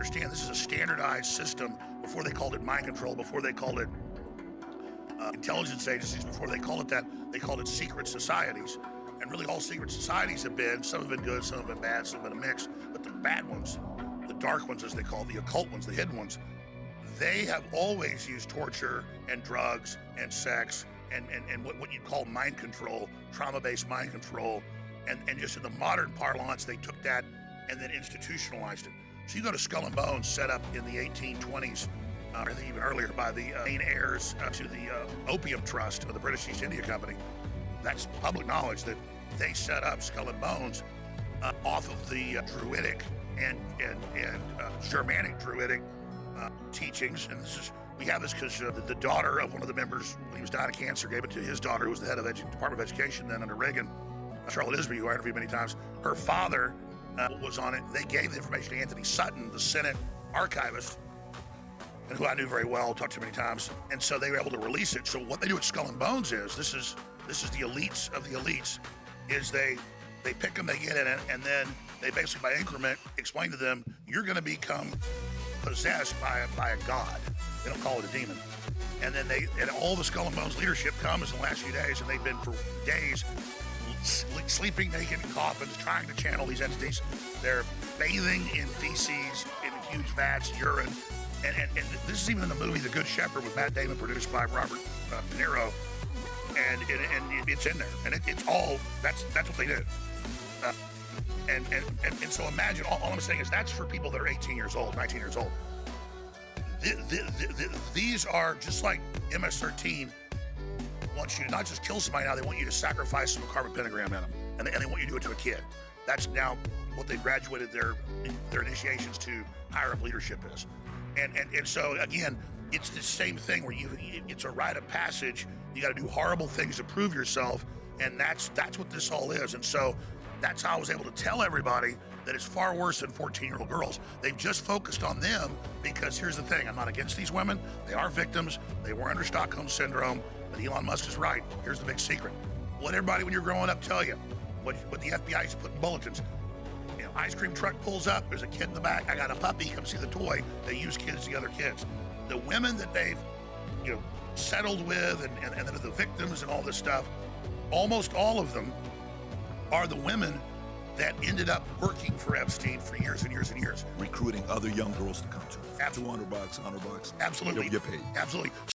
understand this is a standardized system. Before they called it mind control, before they called it intelligence agencies, before they called it that, they called it secret societies. And really all secret societies have been, some have been good, some have been bad, some have been a mix. But the bad ones, the dark ones as they call it, the occult ones, the hidden ones, they have always used torture and drugs and sex and what you'd call mind control, trauma-based mind control. And just in the modern parlance, they took that and then institutionalized it. So you go to Skull and Bones, set up in the 1820s, I think even earlier, by the main heirs to the Opium Trust of the British East India Company. That's public knowledge that they set up Skull and Bones off of the Druidic and Germanic Druidic teachings. And we have this because the daughter of one of the members, when he was dying of cancer, gave it to his daughter, who was the head of the Department of Education then under Reagan, Charlotte Isby, who I interviewed many times. Her father was on it. They gave the information to Anthony Sutton, the Senate archivist, and who I knew very well, talked to many times. And so they were able to release it. So what they do at Skull and Bones is, this is the elites of the elites, is they pick them, they get in it, and then they basically by increment explain to them, you're going to become possessed by a god. They don't call it a demon. And then all the Skull and Bones leadership comes in the last few days, and they've been for days sleeping naked in coffins, trying to channel these entities. They're bathing in feces, in huge vats, urine. And this is even in the movie The Good Shepherd with Matt Damon, produced by Robert De Niro. And it's in there. And it's all, that's what they do. And so imagine, all I'm saying is that's for people that are 18 years old, 19 years old. These are just like MS-13 wants you to not just kill somebody now, they want you to sacrifice them a carbon pentagram in them. And they want you to do it to a kid. That's now what they've graduated their initiations to higher up leadership is. And so again, it's the same thing where it's a rite of passage. You got to do horrible things to prove yourself, and that's what this all is. And so that's how I was able to tell everybody that it's far worse than 14-year-old girls. They've just focused on them because here's the thing, I'm not against these women. They are victims. They were under Stockholm Syndrome, but Elon Musk is right. Here's the big secret. Let everybody when you're growing up tell you what the FBI used to put in bulletins. You know, ice cream truck pulls up, there's a kid in the back, I got a puppy, come see the toy. They use kids to the other kids. The women that they've settled with and that are the victims and all this stuff, almost all of them are the women that ended up working for Epstein for years and years and years. Recruiting other young girls to come to him. Absolutely. $200, $100. Absolutely. You'll get paid. Absolutely.